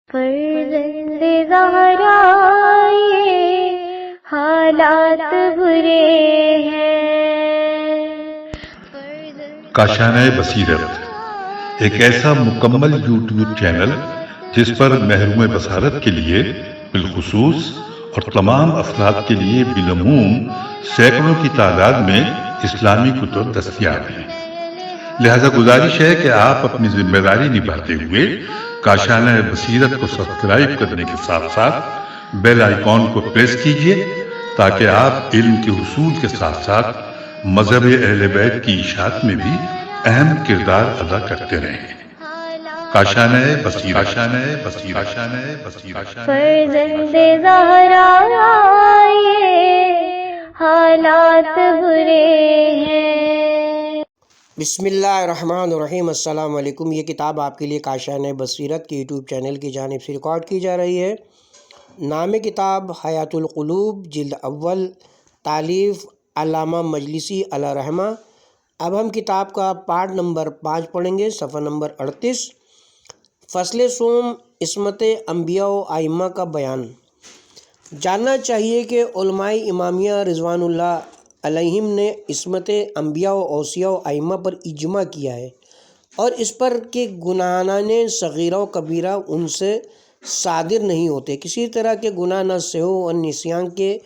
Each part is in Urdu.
فرزند زہرا یہ حالات برے ہیں۔ کاشانہ بصیرت ایک ایسا مکمل یوٹیوب چینل جس پر محروم بصارت کے لیے بالخصوص اور تمام افراد کے لیے بالعموم سینکڑوں کی تعداد میں اسلامی کتب دستیاب ہیں۔ لہذا گزارش ہے کہ آپ اپنی ذمہ داری نبھاتے ہوئے کاشانہ بصیرت کو سبسکرائب کرنے کے ساتھ ساتھ بیل آئیکن کو پریس کیجئے تاکہ آپ علم کے حصول کے ساتھ ساتھ مذہب اہل بیت کی اشاعت میں بھی اہم کردار ادا کرتے رہیں۔ کاشانہ بصیرت۔ فرزند زہرا یہ حالات برے ہیں۔ بسم اللہ الرحمن الرحیم۔ السلام علیکم۔ یہ کتاب آپ کے لیے کاشانہ بصیرت کے یوٹیوب چینل کی جانب سے ریکارڈ کی جا رہی ہے۔ نام کتاب حیات القلوب، جلد اول، تالیف علامہ مجلسی علیہ رحمہ۔ اب ہم کتاب کا پارٹ نمبر 5 پڑھیں گے، صفحہ نمبر 38۔ فصل سوم، عصمت انبیاء و ائمہ کا بیان۔ جاننا چاہیے کہ علماء امامیہ رضوان اللہ علیہم نے عصمت انبیاء و اوصیاء و ائمہ پر اجماع کیا ہے، اور اس پر کہ گناہان صغیرہ و کبیرہ ان سے صادر نہیں ہوتے۔ کسی طرح کے گناہ نہ سہو اور نسیان کے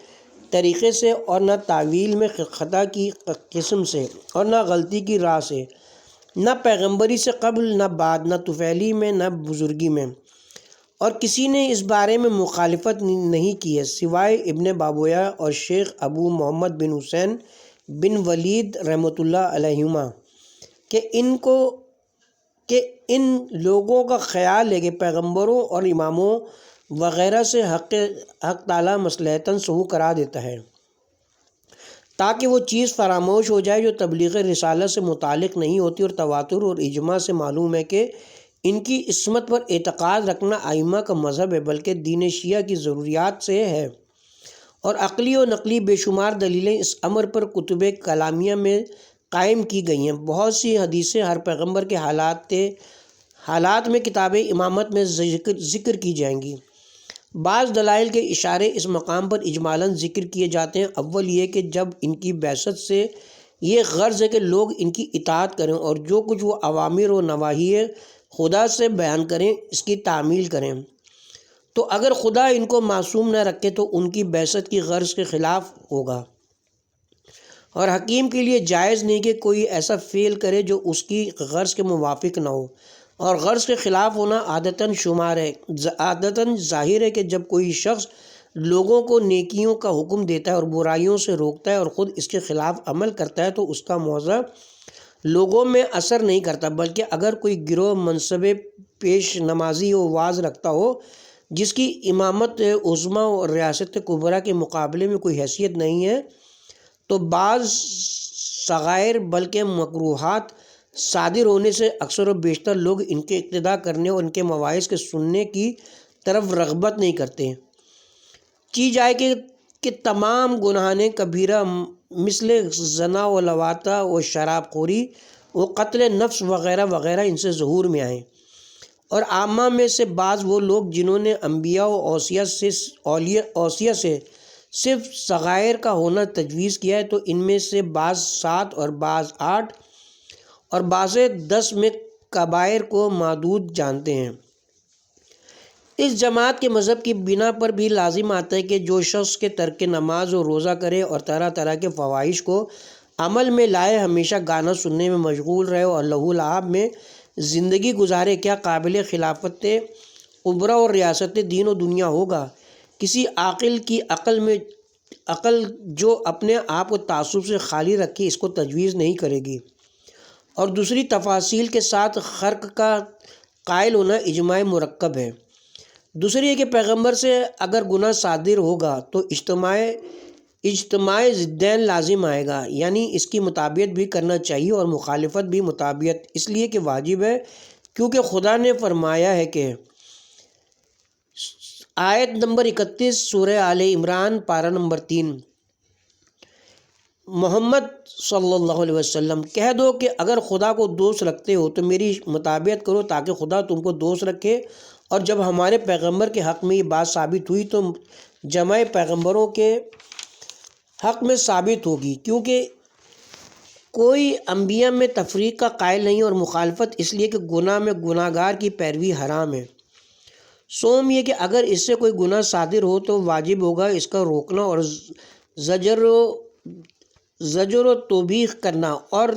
طریقے سے، اور نہ تعویل میں خطا کی قسم سے، اور نہ غلطی کی راہ سے، نہ پیغمبری سے قبل نہ بعد، نہ طفیلی میں نہ بزرگی میں، اور کسی نے اس بارے میں مخالفت نہیں کی ہے سوائے ابن بابویہ اور شیخ ابو محمد بن حسین بن ولید رحمۃ اللہ علیہما، کہ ان لوگوں کا خیال ہے کہ پیغمبروں اور اماموں وغیرہ سے حق تعالیٰ مصلحتاً سہو کرا دیتا ہے تاکہ وہ چیز فراموش ہو جائے جو تبلیغ رسالت سے متعلق نہیں ہوتی، اور تواتر اور اجماع سے معلوم ہے کہ ان کی عصمت پر اعتقاد رکھنا ائمہ کا مذہب ہے، بلکہ دین شیعہ کی ضروریات سے ہے، اور عقلی و نقلی بے شمار دلیلیں اس امر پر کتب کلامیہ میں قائم کی گئی ہیں۔ بہت سی حدیثیں ہر پیغمبر کے حالات میں کتاب امامت میں ذکر کی جائیں گی۔ بعض دلائل کے اشارے اس مقام پر اجمالاً ذکر کیے جاتے ہیں۔ اول یہ کہ جب ان کی بعثت سے یہ غرض ہے کہ لوگ ان کی اطاعت کریں، اور جو کچھ وہ اوامر و نواہی خدا سے بیان کریں اس کی تعمیل کریں، تو اگر خدا ان کو معصوم نہ رکھے تو ان کی بعثت کی غرض کے خلاف ہوگا، اور حکیم کے لیے جائز نہیں کہ کوئی ایسا فعل کرے جو اس کی غرض کے موافق نہ ہو، اور غرض کے خلاف ہونا عادتاً ظاہر ہے کہ جب کوئی شخص لوگوں کو نیکیوں کا حکم دیتا ہے اور برائیوں سے روکتا ہے اور خود اس کے خلاف عمل کرتا ہے تو اس کا موضع لوگوں میں اثر نہیں کرتا، بلکہ اگر کوئی گروہ منصب پیش نمازی و واعظ رکھتا ہو جس کی امامت عظمی اور ریاست کبریٰ کے مقابلے میں کوئی حیثیت نہیں ہے، تو بعض صغائر بلکہ مکروہات صادر ہونے سے اکثر و بیشتر لوگ ان کے اقتداء کرنے اور ان کے مواعظ کے سننے کی طرف رغبت نہیں کرتے۔ کی جائے کہ تمام گناہان کبیرہ مثل زنا و لواطہ و شراب خوری و قتل نفس وغیرہ وغیرہ ان سے ظہور میں آئیں، اور عامہ میں سے بعض وہ لوگ جنہوں نے انبیاء و اوصیاء سے صرف صغائر کا ہونا تجویز کیا ہے، تو ان میں سے بعض 7 اور بعض 8 اور بعض 10 میں کبائر کو معدود جانتے ہیں۔ اس جماعت کے مذہب کی بنا پر بھی لازم آتا ہے کہ جو شخص کے ترک نماز و روزہ کرے اور طرح طرح کے فواحش کو عمل میں لائے، ہمیشہ گانا سننے میں مشغول رہے اور لہو لعب میں زندگی گزارے، کیا قابل خلافت کبریٰ اور ریاست دین و دنیا ہوگا؟ کسی عاقل کی عقل جو اپنے آپ کو تعصب سے خالی رکھے اس کو تجویز نہیں کرے گی، اور دوسری تفاصیل کے ساتھ خرق کا قائل ہونا اجماع مرکب ہے۔ دوسری یہ کہ پیغمبر سے اگر گناہ صادر ہوگا تو اجتماع ضدین لازم آئے گا، یعنی اس کی مطابقت بھی کرنا چاہیے اور مخالفت بھی مطابقت اس لیے کہ واجب ہے، کیونکہ خدا نے فرمایا ہے کہ آیت نمبر 31 سورہ آل عمران پارہ نمبر 3، محمد صلی اللہ علیہ وسلم کہہ دو کہ اگر خدا کو دوست رکھتے ہو تو میری مطابقت کرو تاکہ خدا تم کو دوست رکھے، اور جب ہمارے پیغمبر کے حق میں یہ بات ثابت ہوئی تو جمع پیغمبروں کے حق میں ثابت ہوگی، کیونکہ کوئی انبیاء میں تفریق کا قائل نہیں، اور مخالفت اس لیے کہ گناہ میں گناہ گار کی پیروی حرام ہے۔ سوم یہ کہ اگر اس سے کوئی گناہ صادر ہو تو واجب ہوگا اس کا روکنا اور زجر و توبیخ کرنا اور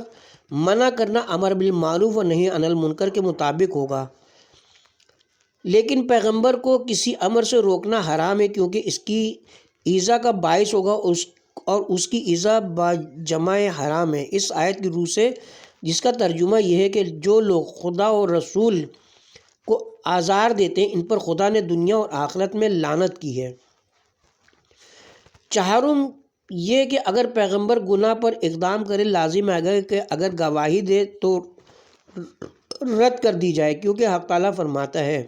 منع کرنا امر بالمعروف و نہی عن المنکر کے مطابق ہوگا۔ لیکن پیغمبر کو کسی امر سے روکنا حرام ہے، کیونکہ اس کی ایذا کا باعث ہوگا اور اس کی ایذا با جمع حرام ہے، اس آیت کی روح سے، جس کا ترجمہ یہ ہے کہ جو لوگ خدا اور رسول کو آزار دیتے ہیں ان پر خدا نے دنیا اور آخرت میں لعنت کی ہے۔ چہارم یہ کہ اگر پیغمبر گناہ پر اقدام کرے لازم ہے کہ اگر گواہی دے تو رد کر دی جائے، کیونکہ حق تعالیٰ فرماتا ہے،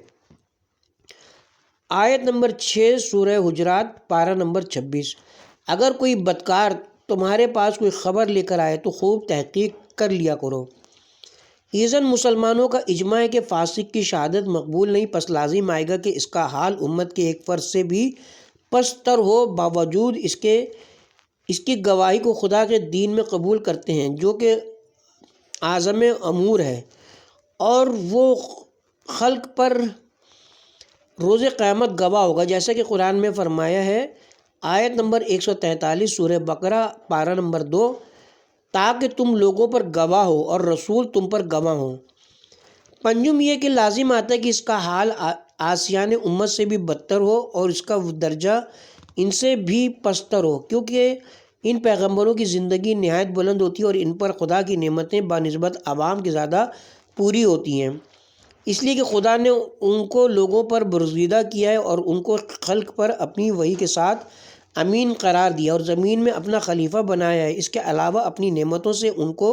آیت نمبر 6 سورہ حجرات پارہ نمبر 26، اگر کوئی بدکار تمہارے پاس کوئی خبر لے کر آئے تو خوب تحقیق کر لیا کرو۔ ایذن مسلمانوں کا اجماع ہے کہ فاسق کی شہادت مقبول نہیں، پس لازم آئے گا کہ اس کا حال امت کے ایک فرد سے بھی پستر ہو، باوجود اس کی گواہی کو خدا کے دین میں قبول کرتے ہیں جو کہ اعظم امور ہے، اور وہ خلق پر روز قیامت گواہ ہوگا، جیسا کہ قرآن میں فرمایا ہے، آیت نمبر 143 سورہ بقرہ پارہ نمبر 2، تاکہ تم لوگوں پر گواہ ہو اور رسول تم پر گواہ ہوں۔ پنجم یہ کہ لازم آتا ہے کہ اس کا حال آسیان امت سے بھی بدتر ہو اور اس کا درجہ ان سے بھی پستر ہو، کیونکہ ان پیغمبروں کی زندگی نہایت بلند ہوتی ہے اور ان پر خدا کی نعمتیں بنسبت عوام کے زیادہ پوری ہوتی ہیں، اس لیے کہ خدا نے ان کو لوگوں پر برگزیدہ کیا ہے اور ان کو خلق پر اپنی وحی کے ساتھ امین قرار دیا اور زمین میں اپنا خلیفہ بنایا ہے، اس کے علاوہ اپنی نعمتوں سے ان کو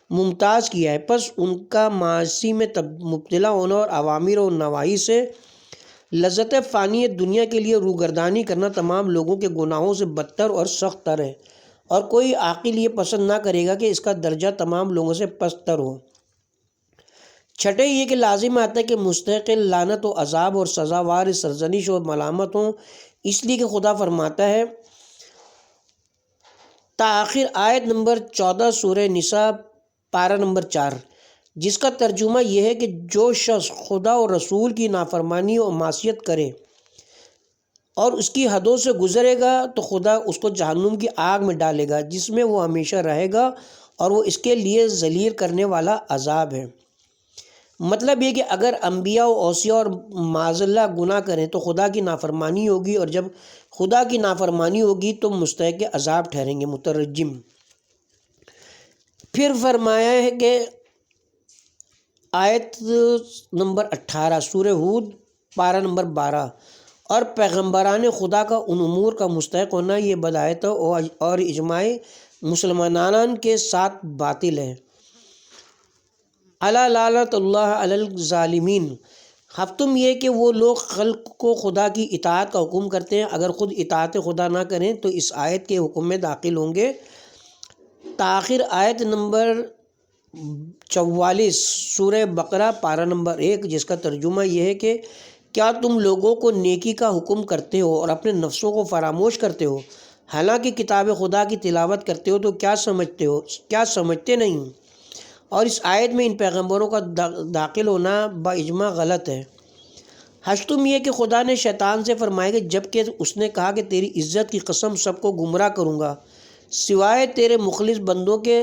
ممتاز کیا ہے، پس ان کا معاصی میں مبتلا ہونا اور اوامر و نواہی سے لذت فانی دنیا کے لیے روگردانی کرنا تمام لوگوں کے گناہوں سے بدتر اور سخت تر ہے، اور کوئی عاقل یہ پسند نہ کرے گا کہ اس کا درجہ تمام لوگوں سے پستر ہو۔ چھٹے یہ کہ لازم آتا ہے کہ مستحق لعنت و عذاب اور سزاوار سرزنش اور ملامت ہوں، اس لیے کہ خدا فرماتا ہے تاخیر آیت نمبر 14 سورہ نساء پارہ نمبر 4، جس کا ترجمہ یہ ہے کہ جو شخص خدا اور رسول کی نافرمانی اور معصیت کرے اور اس کی حدوں سے گزرے گا تو خدا اس کو جہنم کی آگ میں ڈالے گا، جس میں وہ ہمیشہ رہے گا، اور وہ اس کے لیے ذلیل کرنے والا عذاب ہے۔ مطلب یہ کہ اگر انبیاء و اوصیاء اور معاذ اللہ گناہ کریں تو خدا کی نافرمانی ہوگی، اور جب خدا کی نافرمانی ہوگی تو مستحق عذاب ٹھہریں گے۔ مترجم پھر فرمایا ہے کہ آیت نمبر 18 سورہ ہود پارہ نمبر 12، اور پیغمبران خدا کا ان امور کا مستحق ہونا یہ بدایت اور اجماع مسلمانان کے ساتھ باطل ہے۔ الا لعنت اللہ علی الظالمین۔ ہفتم یہ کہ وہ لوگ خلق کو خدا کی اطاعت کا حکم کرتے ہیں، اگر خود اطاعت خدا نہ کریں تو اس آیت کے حکم میں داخل ہوں گے۔ تاخیر آیت نمبر 44 سورہ بقرہ پارہ نمبر 1، جس کا ترجمہ یہ ہے کہ کیا تم لوگوں کو نیکی کا حکم کرتے ہو اور اپنے نفسوں کو فراموش کرتے ہو، حالانکہ کتاب خدا کی تلاوت کرتے ہو تو کیا سمجھتے نہیں؟ اور اس آیت میں ان پیغمبروں کا داخل ہونا با اجماع غلط ہے۔ ہشتم یہ کہ خدا نے شیطان سے فرمایا کہ جب کہ اس نے کہا کہ تیری عزت کی قسم سب کو گمراہ کروں گا سوائے تیرے مخلص بندوں کے،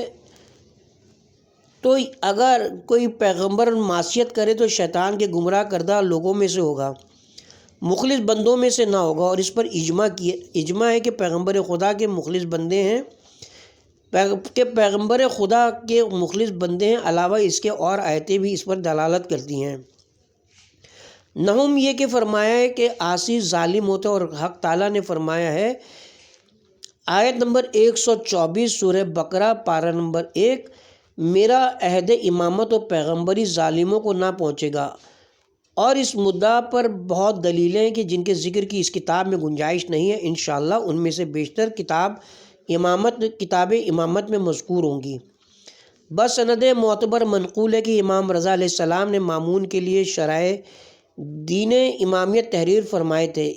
تو اگر کوئی پیغمبر معصیت کرے تو شیطان کے گمراہ کردہ لوگوں میں سے ہوگا، مخلص بندوں میں سے نہ ہوگا، اور اس پر اجماع ہے کہ پیغمبر خدا کے مخلص بندے ہیں علاوہ اس کے اور آیتیں بھی اس پر دلالت کرتی ہیں۔ نہم یہ کہ فرمایا ہے کہ عاصی ظالم ہوتا ہے، اور حق تعالیٰ نے فرمایا ہے آیت نمبر 124 سورہ بقرہ پارہ نمبر 1، میرا عہد امامت و پیغمبری ظالموں کو نہ پہنچے گا، اور اس مدعا پر بہت دلیلیں ہیں کہ جن کے ذکر کی اس کتاب میں گنجائش نہیں ہے، انشاءاللہ ان میں سے بیشتر کتاب امامت میں مذکور ہوں گی۔ بس سند معتبر منقول ہے کہ امام رضا علیہ السلام نے مامون کے لیے شرائع دین امامیت تحریر فرمائے تھے۔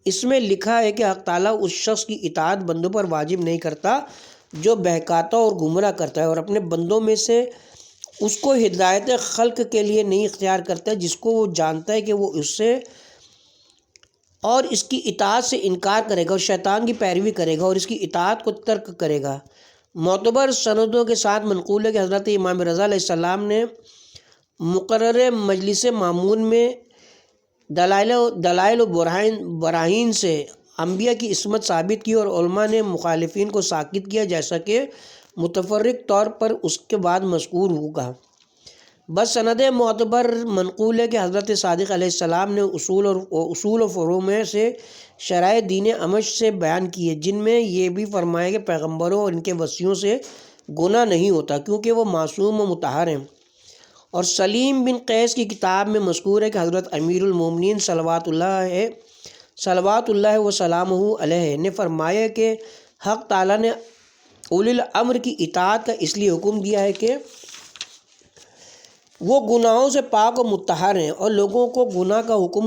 اس میں لکھا ہے کہ حق تعالیٰ اس شخص کی اطاعت بندوں پر واجب نہیں کرتا جو بہکاتا اور گمراہ کرتا ہے، اور اپنے بندوں میں سے اس کو ہدایت خلق کے لیے نہیں اختیار کرتا جس کو وہ جانتا ہے کہ وہ اس سے اور اس کی اطاعت سے انکار کرے گا اور شیطان کی پیروی کرے گا اور اس کی اطاعت کو ترک کرے گا۔ معتبر سندوں کے ساتھ منقول ہے کہ حضرت امام رضا علیہ السلام نے مقرر مجلس مامون میں دلائل و براہین سے انبیاء کی عصمت ثابت کی اور علماء نے مخالفین کو ساکت کیا، جیسا کہ متفرق طور پر اس کے بعد مذکور ہوگا۔ بس سند معتبر منقول ہے کہ حضرت صادق علیہ السلام نے اصول و فروع میں سے شرائع دین امش سے بیان کیے، جن میں یہ بھی فرمایا کہ پیغمبروں اور ان کے وصیوں سے گناہ نہیں ہوتا کیونکہ وہ معصوم و مطہر ہیں۔ اور سلیم بن قیس کی کتاب میں مذکور ہے کہ حضرت امیر المومنین صلوات اللہ وسلامہ علیہ نے فرمایا کہ حق تعالیٰ نے اولی الامر کی اطاعت کا اس لیے حکم دیا ہے کہ وہ گناہوں سے پاک و مطہر ہیں اور لوگوں کو گناہ کا حکم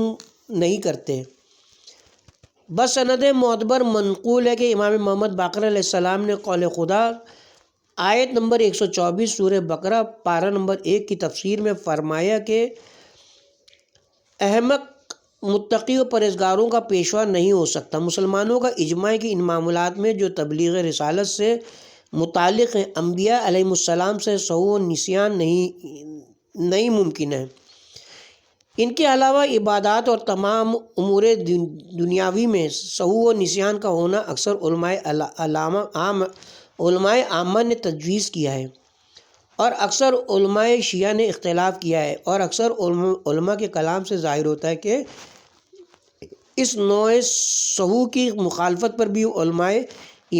نہیں کرتے۔ بس سند معتبر منقول ہے کہ امام محمد باقر علیہ السلام نے قول خدا آیت نمبر 124 سورہ بقرہ پارہ نمبر 1 کی تفسیر میں فرمایا کہ احمق متقی و پرہیزگاروں کا پیشوا نہیں ہو سکتا۔ مسلمانوں کا اجماع ہے کہ ان معاملات میں جو تبلیغ رسالت سے متعلق ہیں، انبیاء علیہ السلام سے سہو و نسیان نہیں ممکن ہے۔ ان کے علاوہ عبادات اور تمام امور دنیاوی میں سہو و نسیان کا ہونا اکثر علماء عامہ نے تجویز کیا ہے اور اکثر علماء شیعہ نے اختلاف کیا ہے، اور اکثر علماء کے کلام سے ظاہر ہوتا ہے کہ اس نوع سہو کی مخالفت پر بھی علماء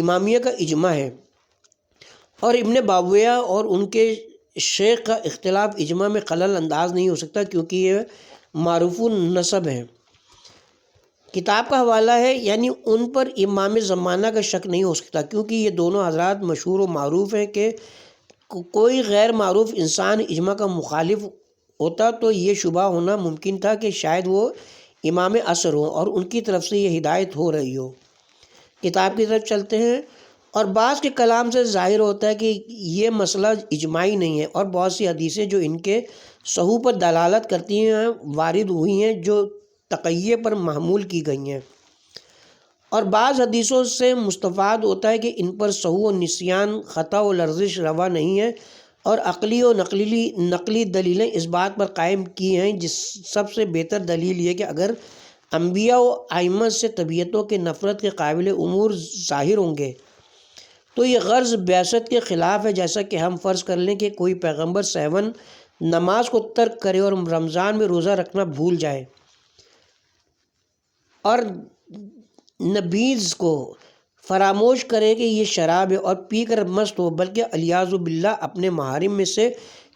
امامیہ کا اجماع ہے، اور ابن باویہ اور ان کے شیخ کا اختلاف اجماع میں خلل انداز نہیں ہو سکتا کیونکہ یہ معروف النسب ہے۔ کتاب کا حوالہ ہے، یعنی ان پر امام زمانہ کا شک نہیں ہو سکتا کیونکہ یہ دونوں حضرات مشہور و معروف ہیں کہ کوئی غیر معروف انسان اجماع کا مخالف ہوتا تو یہ شبہ ہونا ممکن تھا کہ شاید وہ امام عصر ہوں اور ان کی طرف سے یہ ہدایت ہو رہی ہو۔ کتاب کی طرف چلتے ہیں، اور بعض کے کلام سے ظاہر ہوتا ہے کہ یہ مسئلہ اجماعی نہیں ہے، اور بہت سی حدیثیں جو ان کے سہو پر دلالت کرتی ہیں وارد ہوئی ہیں جو تقیہ پر محمول کی گئی ہیں، اور بعض حدیثوں سے مستفاد ہوتا ہے کہ ان پر سہو و نسیان، خطا و لرزش روا نہیں ہے، اور عقلی و نقلی دلیلیں اس بات پر قائم کی ہیں۔ جس سب سے بہتر دلیل یہ کہ اگر انبیاء و ائمہ سے طبیعتوں کے نفرت کے قابل امور ظاہر ہوں گے تو یہ غرض بعثت کے خلاف ہے، جیسا کہ ہم فرض کر لیں کہ کوئی پیغمبر سہون نماز کو ترک کرے اور رمضان میں روزہ رکھنا بھول جائے اور نبیذ کو فراموش کرے کہ یہ شراب ہے اور پی کر مست ہو، بلکہ الیاذ باللہ اپنے محارم میں سے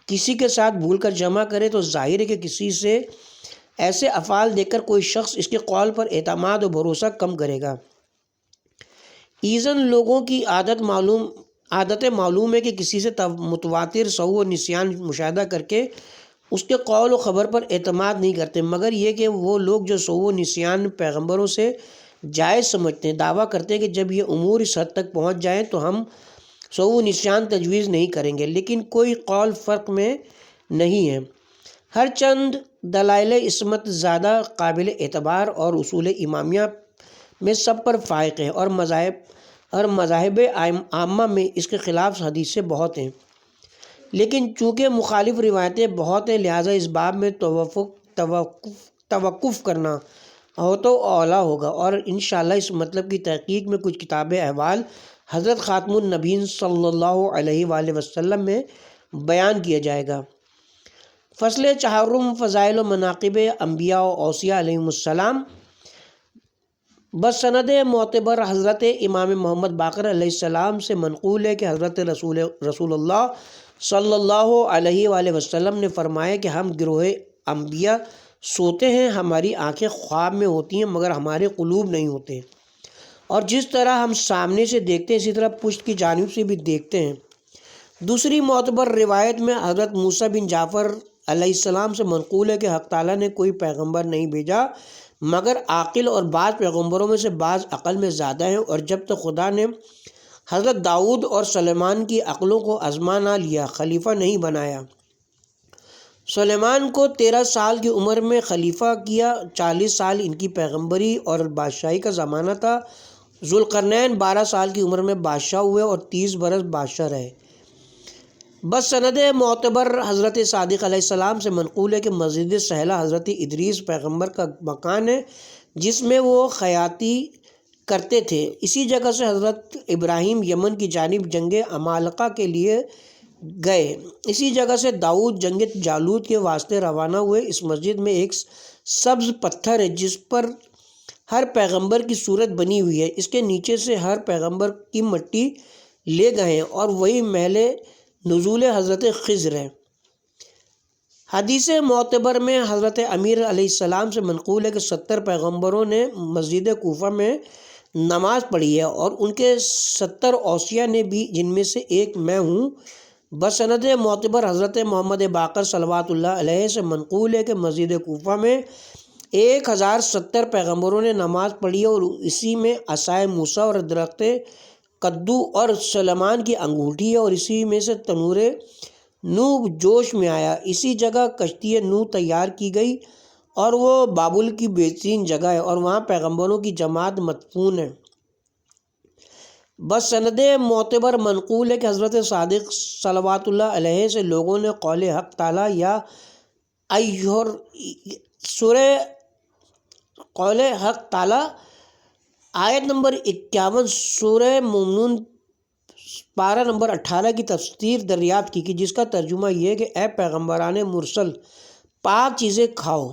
کسی کے ساتھ بھول کر جمع کرے، تو ظاہر ہے کہ کسی سے ایسے افعال دیکھ کر کوئی شخص اس کے قول پر اعتماد و بھروسہ کم کرے گا۔ ایذن لوگوں کی عادت معلوم ہے کہ کسی سے متواتر سہو و نسیان مشاہدہ کر کے اس کے قول و خبر پر اعتماد نہیں کرتے، مگر یہ کہ وہ لوگ جو سہو و نسیان پیغمبروں سے جائز سمجھتے ہیں دعویٰ کرتے ہیں کہ جب یہ امور اس حد تک پہنچ جائیں تو ہم سہو و نسیان تجویز نہیں کریں گے، لیکن کوئی قول فرق میں نہیں ہے۔ ہر چند دلائل عصمت زیادہ قابل اعتبار اور اصول امامیہ میں سب پر فائق ہیں، اور مذاہب عامہ میں اس کے خلاف حدیثیں بہت ہیں، لیکن چونکہ مخالف روایتیں بہت ہیں لہٰذا اس باب میں توقف کرنا ہو تو اولیٰ ہوگا، اور انشاءاللہ اس مطلب کی تحقیق میں کچھ کتاب احوال حضرت خاتم النبیین صلی اللہ علیہ وآلہ وسلم میں بیان کیا جائے گا۔ فصل چہارم، فضائل و مناقب انبیاء و اوصیاء علیہم السلام۔ بس سند معتبر حضرت امام محمد باقر علیہ السلام سے منقول ہے کہ حضرت رسول اللہ صلی اللہ علیہ وآلہ وسلم نے فرمایا کہ ہم گروہ انبیاء سوتے ہیں، ہماری آنکھیں خواب میں ہوتی ہیں مگر ہمارے قلوب نہیں ہوتے، اور جس طرح ہم سامنے سے دیکھتے ہیں اسی طرح پشت کی جانب سے بھی دیکھتے ہیں۔ دوسری معتبر روایت میں حضرت موسیٰ بن جعفر علیہ السلام سے منقول ہے کہ حق تعالیٰ نے کوئی پیغمبر نہیں بھیجا مگر عاقل، اور بعض پیغمبروں میں سے بعض عقل میں زیادہ ہیں، اور جب تک خدا نے حضرت داؤد اور سلیمان کی عقلوں کو آزما نہ لیا خلیفہ نہیں بنایا۔ سلیمان کو 13 سال کی عمر میں خلیفہ کیا، 40 سال ان کی پیغمبری اور بادشاہی کا زمانہ تھا۔ ذوالقرنین 12 سال کی عمر میں بادشاہ ہوئے اور 30 برس بادشاہ رہے۔ بس سند معتبر حضرت صادق علیہ السلام سے منقول ہے کہ مسجد سہلہ حضرت ادریس پیغمبر کا مکان ہے جس میں وہ خیاطی کرتے تھے۔ اسی جگہ سے حضرت ابراہیم یمن کی جانب جنگ عمالقہ کے لیے گئے۔ اسی جگہ سے داؤد جنگ جالوت کے واسطے روانہ ہوئے۔ اس مسجد میں ایک سبز پتھر ہے جس پر ہر پیغمبر کی صورت بنی ہوئی ہے، اس کے نیچے سے ہر پیغمبر کی مٹی لے گئے ہیں، اور وہی محل نزول حضرت خضر ہے۔ حدیث معتبر میں حضرت امیر علیہ السلام سے منقول ہے کہ 70 پیغمبروں نے مسجد کوفہ میں نماز پڑھی ہے، اور ان کے 70 اوصیاء نے بھی، جن میں سے ایک میں ہوں۔ بسند معتبر حضرت محمد باقر صلوات اللہ علیہ سے منقول ہے کہ مسجد کوفہ میں 1070 پیغمبروں نے نماز پڑھی ہے، اور اسی میں عصائے موسیٰ اور درخت کدو اور سلیمان کی انگوٹھی ہے، اور اسی میں سے تنور نوح جوش میں آیا۔ اسی جگہ کشتی نوح تیار کی گئی، اور وہ بابل کی بہترین جگہ ہے، اور وہاں پیغمبروں کی جماعت مدفون ہے۔ بس سند معتبر منقول ہے کہ حضرت صادق صلوات اللہ علیہ سے لوگوں نے قول حق تعالیٰ یا سورہ قول حق تعالیٰ آیت نمبر 51 سورہ مومنون پارہ نمبر 18 کی تفسیر دریافت کی، جس کا ترجمہ یہ ہے کہ اے پیغمبران مرسل، پاک چیزیں کھاؤ۔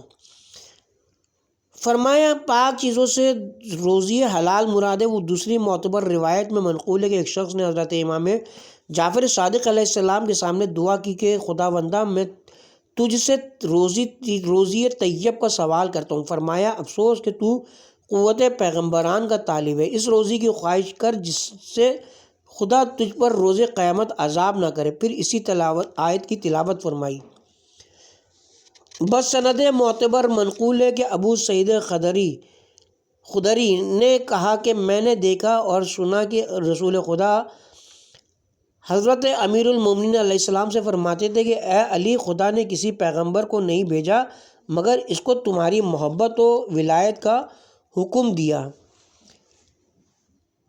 فرمایا پاک چیزوں سے روزی حلال مراد ہے۔ وہ دوسری معتبر روایت میں منقول ہے کہ ایک شخص نے حضرت امام جعفر صادق علیہ السلام کے سامنے دعا کی کہ خداوندہ میں تجھ سے روزی طیب کا سوال کرتا ہوں۔ فرمایا افسوس کہ تو قوت پیغمبران کا طالب ہے، اس روزی کی خواہش کر جس سے خدا تجھ پر روز قیامت عذاب نہ کرے۔ پھر اسی آیت کی تلاوت فرمائی۔ بس سند معتبر منقول ہے کہ ابو سعید خدری نے کہا کہ میں نے دیکھا اور سنا کہ رسول خدا حضرت امیر المومنین علیہ السلام سے فرماتے تھے کہ اے علی، خدا نے کسی پیغمبر کو نہیں بھیجا مگر اس کو تمہاری محبت و ولایت کا حکم دیا،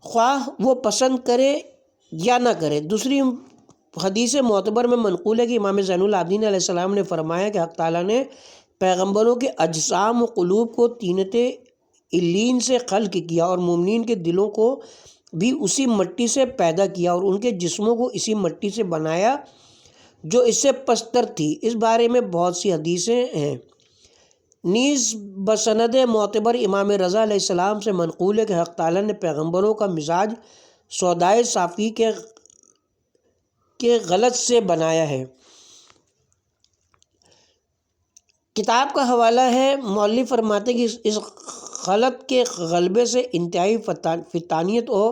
خواہ وہ پسند کرے یا نہ کرے۔ دوسری حدیث معتبر میں منقول ہے کہ امام زین العابدین علیہ السلام نے فرمایا کہ حق تعالیٰ نے پیغمبروں کے اجسام و قلوب کو طینت علیین سے خلق کیا، اور مومنین کے دلوں کو بھی اسی مٹی سے پیدا کیا، اور ان کے جسموں کو اسی مٹی سے بنایا جو اس سے پستر تھی۔ اس بارے میں بہت سی حدیثیں ہیں۔ نیز بسند معتبر امام رضا علیہ السلام سے منقول ہے کہ حق تعالیٰ نے پیغمبروں کا مزاج سودائے صافی کے غلط سے بنایا ہے۔ کتاب کا حوالہ ہے۔ مولوی فرماتے ہیں کہ اس غلط کے غلبے سے انتہائی فطانیت و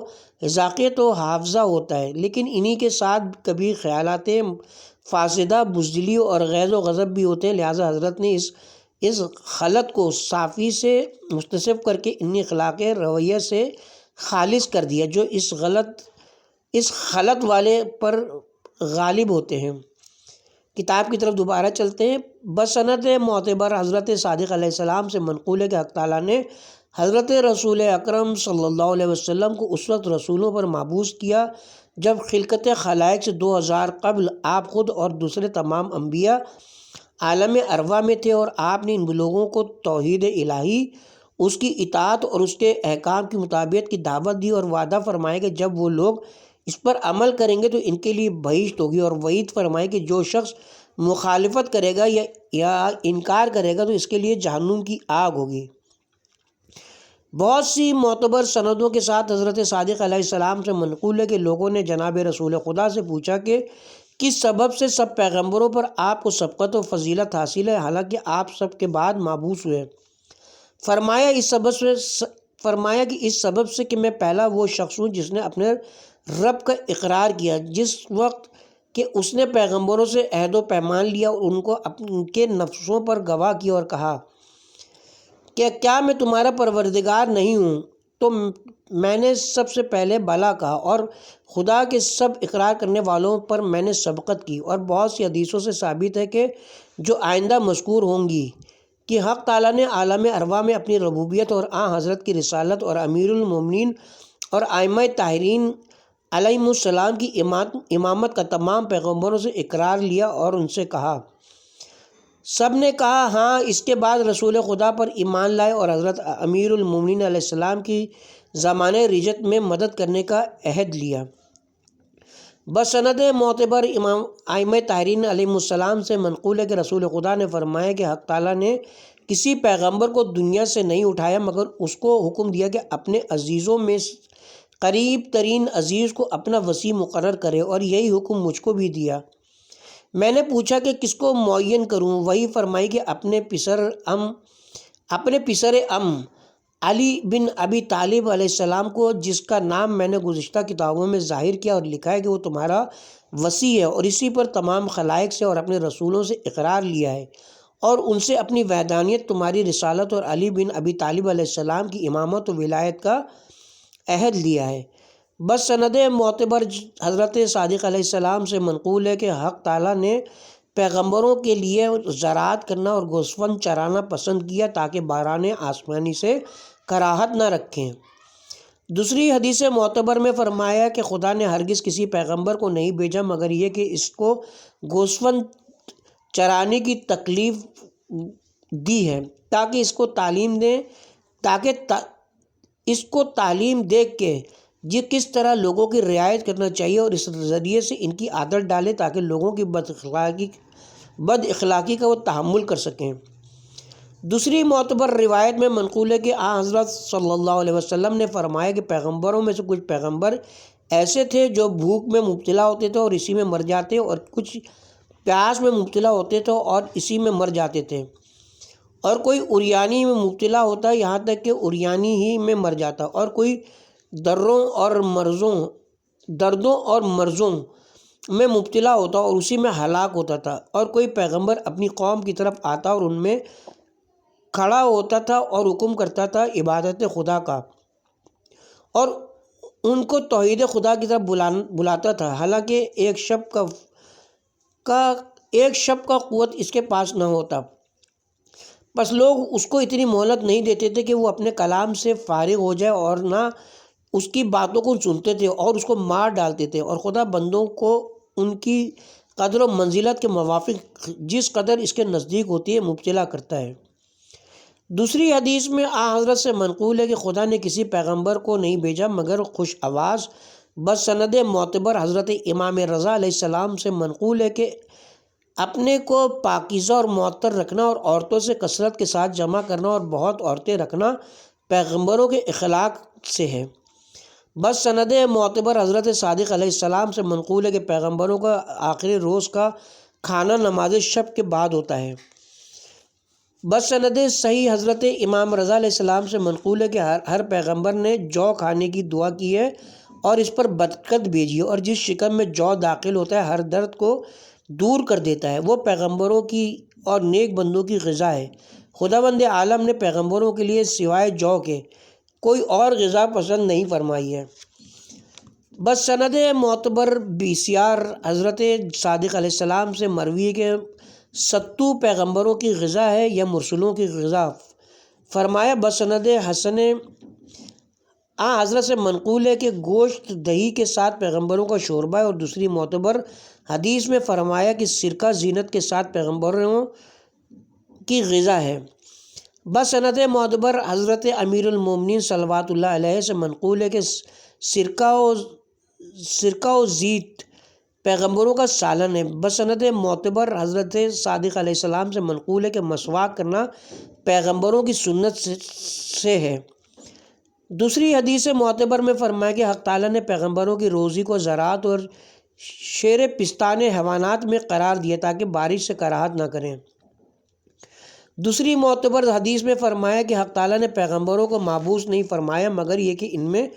ذاکیت و حافظہ ہوتا ہے، لیکن انہی کے ساتھ کبھی خیالات فاسدہ، بزدلی اور غیظ و غضب بھی ہوتے ہیں۔ لہٰذا حضرت نے اس خلط کو صافی سے مستصف کر کے انہی اخلاق رویہ سے خالص کر دیا جو اس خلط والے پر غالب ہوتے ہیں۔ کتاب کی طرف دوبارہ چلتے ہیں۔ بسند معتبر حضرت صادق علیہ السلام سے منقول ہے کہ حق تعالیٰ نے حضرت رسول اکرم صلی اللہ علیہ وسلم کو اس وقت رسولوں پر مبعوث کیا جب خلقت خلائق سے 2000 قبل آپ خود اور دوسرے تمام انبیاء عالم ارواح میں تھے، اور آپ نے ان لوگوں کو توحید الہی، اس کی اطاعت اور اس کے احکام کی مطابقت کی دعوت دی، اور وعدہ فرمایا کہ جب وہ لوگ اس پر عمل کریں گے تو ان کے لیے بہشت ہوگی، اور وعید فرمائے کہ جو شخص مخالفت کرے گا یا انکار کرے گا تو اس کے لیے جہنم کی آگ ہوگی۔ بہت سی معتبر سندوں کے ساتھ حضرت صادق علیہ السلام سے منقول ہے کہ لوگوں نے جناب رسول خدا سے پوچھا کہ کس سبب سے سب پیغمبروں پر آپ کو سبقت و فضیلت حاصل ہے حالانکہ آپ سب کے بعد مبعوث ہوئے؟ فرمایا کہ اس سبب سے کہ میں پہلا وہ شخص ہوں جس نے اپنے رب کا اقرار کیا جس وقت کہ اس نے پیغمبروں سے عہد و پیمان لیا اور ان کو ان کے نفسوں پر گواہ کیا اور کہا کہ کیا میں تمہارا پروردگار نہیں ہوں؟ تو میں نے سب سے پہلے بلا کہا اور خدا کے سب اقرار کرنے والوں پر میں نے سبقت کی۔ اور بہت سی حدیثوں سے ثابت ہے کہ جو آئندہ مذکور ہوں گی کہ حق تعالیٰ نے عالم ارواح میں اپنی ربوبیت اور حضرت کی رسالت اور امیر المومنین اور ائمہ طاہرین علیہم السلام کی امامت کا تمام پیغمبروں سے اقرار لیا اور ان سے کہا، سب نے کہا ہاں۔ اس کے بعد رسول خدا پر ایمان لائے اور حضرت امیر المومنین علیہ السلام کی زمانہ رجت میں مدد کرنے کا عہد لیا۔ بسند معتبر امام ائمہ طاہرین علیہم السلام سے منقول ہے کہ رسول خدا نے فرمایا کہ حق تعالیٰ نے کسی پیغمبر کو دنیا سے نہیں اٹھایا مگر اس کو حکم دیا کہ اپنے عزیزوں میں قریب ترین عزیز کو اپنا وصی مقرر کرے، اور یہی حکم مجھ کو بھی دیا۔ میں نے پوچھا کہ کس کو معین کروں؟ وہی فرمائی کہ اپنے پسر علی بن ابی طالب علیہ السلام کو، جس کا نام میں نے گزشتہ کتابوں میں ظاہر کیا اور لکھا ہے کہ وہ تمہارا وصی ہے، اور اسی پر تمام خلائق سے اور اپنے رسولوں سے اقرار لیا ہے اور ان سے اپنی وحدانیت، تمہاری رسالت اور علی بن ابی طالب علیہ السلام کی امامت و ولایت کا عہد لیا ہے۔ بس سند معتبر حضرت صادق علیہ السلام سے منقول ہے کہ حق تعالیٰ نے پیغمبروں کے لیے زراعت کرنا اور گوسفند چرانا پسند کیا تاکہ باران آسمانی سے کراہت نہ رکھیں۔ دوسری حدیث معتبر میں فرمایا کہ خدا نے ہرگز کسی پیغمبر کو نہیں بھیجا مگر یہ کہ اس کو گوسفند چرانے کی تکلیف دی ہے تاکہ اس کو تعلیم دے کہ یہ کس طرح لوگوں کی رعایت کرنا چاہیے اور اس ذریعے سے ان کی عادت ڈالے تاکہ لوگوں کی بد اخلاقی کا وہ تحمل کر سکیں۔ دوسری معتبر روایت میں منقول ہے کہ حضرت صلی اللہ علیہ وسلم نے فرمایا کہ پیغمبروں میں سے کچھ پیغمبر ایسے تھے جو بھوک میں مبتلا ہوتے تھے اور اسی میں مر جاتے، اور کچھ پیاس میں مبتلا ہوتے تھے اور اسی میں مر جاتے تھے، اور کوئی عریانی میں مبتلا ہوتا یہاں تک کہ عریانی ہی میں مر جاتا، اور کوئی دردوں اور مرضوں میں مبتلا ہوتا اور اسی میں ہلاک ہوتا تھا، اور کوئی پیغمبر اپنی قوم کی طرف آتا اور ان میں کھڑا ہوتا تھا اور حکم کرتا تھا عبادت خدا کا اور ان کو توحید خدا کی طرف بلاتا تھا، حالانکہ ایک شب کا قوت اس کے پاس نہ ہوتا۔ بس لوگ اس کو اتنی مہلت نہیں دیتے تھے کہ وہ اپنے کلام سے فارغ ہو جائے اور نہ اس کی باتوں کو سنتے تھے اور اس کو مار ڈالتے تھے، اور خدا بندوں کو ان کی قدر و منزلت کے موافق جس قدر اس کے نزدیک ہوتی ہے مبتلا کرتا ہے۔ دوسری حدیث میں حضرت سے منقول ہے کہ خدا نے کسی پیغمبر کو نہیں بھیجا مگر خوش آواز۔ بس سند معتبر حضرت امام رضا علیہ السلام سے منقول ہے کہ اپنے کو پاکیزہ اور معطر رکھنا اور عورتوں سے کثرت کے ساتھ جمع کرنا اور بہت عورتیں رکھنا پیغمبروں کے اخلاق سے ہے۔ بس سند معتبر حضرت صادق علیہ السلام سے منقول ہے کہ پیغمبروں کا آخری روز کا کھانا نماز شب کے بعد ہوتا ہے۔ بس سند صحیح حضرت امام رضا علیہ السلام سے منقول ہے کہ ہر پیغمبر نے جو کھانے کی دعا کی ہے اور اس پر برکت بھیجی ہے، اور جس شکم میں جو داخل ہوتا ہے ہر درد کو دور کر دیتا ہے، وہ پیغمبروں کی اور نیک بندوں کی غذا ہے۔ خداوند عالم نے پیغمبروں کے لیے سوائے جو کے کوئی اور غذا پسند نہیں فرمائی ہے۔ بس سند معتبر بسیار حضرت صادق علیہ السلام سے مروی ہے کہ ستو پیغمبروں کی غذا ہے یا مرسلوں کی غذا فرمایا۔ بس سند حسن حضرت سے منقول ہے کہ گوشت دہی کے ساتھ پیغمبروں کا شوربہ ہے، اور دوسری معتبر حدیث میں فرمایا کہ سرکہ زینت کے ساتھ پیغمبروں کی غذا ہے۔ بس سند معتبر حضرت امیر المومنین صلوات اللہ علیہ سے منقول ہے کہ سرکہ و زیت پیغمبروں کا سالن ہے۔ بس سند معتبر حضرت صادق علیہ السلام سے منقول ہے کہ مسواک کرنا پیغمبروں کی سنت سے ہے۔ دوسری حدیث معتبر میں فرمایا کہ حق تعالیٰ نے پیغمبروں کی روزی کو زراعت اور شیر پستان حیوانات میں قرار دیا تاکہ بارش سے کراہت نہ کریں۔ دوسری معتبر حدیث میں فرمایا کہ حق تعالیٰ نے پیغمبروں کو مابوس نہیں فرمایا مگر یہ کہ ان میں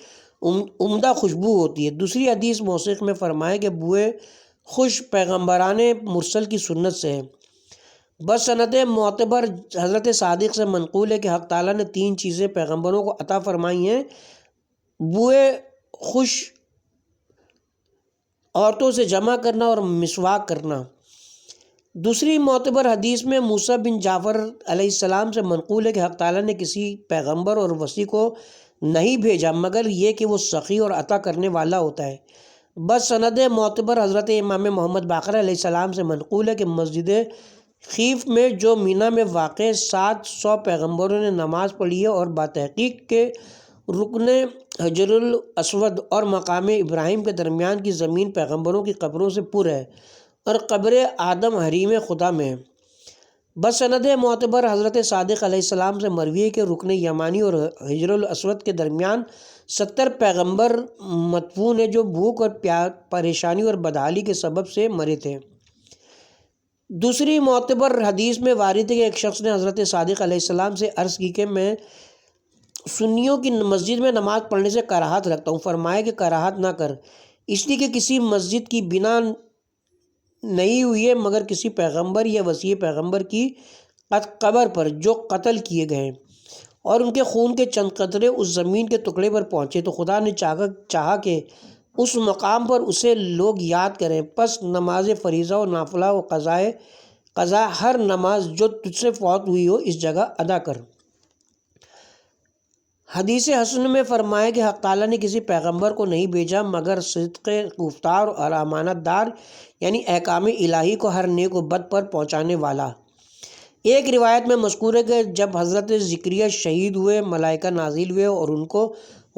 عمدہ خوشبو ہوتی ہے۔ دوسری حدیث موثق میں فرمایا کہ بوئے خوش پیغمبران مرسل کی سنت سے ہے۔ بسند معتبر حضرت صادق سے منقول ہے کہ حق تعالیٰ نے 3 چیزیں پیغمبروں کو عطا فرمائی ہیں: بوئے خوش عورتوں سے جمع کرنا اور مسواک کرنا۔ دوسری معتبر حدیث میں موسیٰ بن جعفر علیہ السلام سے منقول ہے کہ حق تعالیٰ نے کسی پیغمبر اور وصی کو نہیں بھیجا مگر یہ کہ وہ سخی اور عطا کرنے والا ہوتا ہے۔ بس سند معتبر حضرت امام محمد باقر علیہ السلام سے منقول ہے کہ مسجد خیف میں جو مینا میں واقع 700 پیغمبروں نے نماز پڑھی ہے اور بتحقیق کے رکن حجر الاسود اور مقام ابراہیم کے درمیان کی زمین پیغمبروں کی قبروں سے پر ہے اور قبر آدم حریم خدا میں ہے۔ بس سند معتبر حضرت صادق علیہ السلام سے مروی ہے کہ رکن یمانی اور حجر الاسود کے درمیان 70 پیغمبر مدفون ہیں جو بھوک اور پریشانی اور بدحالی کے سبب سے مرے تھے۔ دوسری معتبر حدیث میں وارد ہے کہ ایک شخص نے حضرت صادق علیہ السلام سے عرض کی کہ میں سنیوں کی مسجد میں نماز پڑھنے سے کراہت رکھتا ہوں۔ فرمایا کہ کراہت نہ کر، اس لیے کہ کسی مسجد کی بنا نہیں ہوئی ہے مگر کسی پیغمبر یا وصی پیغمبر کی قبر پر جو قتل کیے گئے اور ان کے خون کے چند قطرے اس زمین کے ٹکڑے پر پہنچے تو خدا نے چاہا کہ اس مقام پر اسے لوگ یاد کریں، پس نماز فریضہ و نافلہ و قضا ہر نماز جو تجھ سے فوت ہوئی ہو اس جگہ ادا کر۔ حدیث حسن میں فرمایا کہ حق تعالیٰ نے کسی پیغمبر کو نہیں بھیجا مگر صدق گفتار اور امانت دار، یعنی احکام الہی کو ہر نیک و بد پر پہنچانے والا۔ ایک روایت میں مذکور ہے کہ جب حضرت زکریا شہید ہوئے ملائکہ نازل ہوئے اور ان کو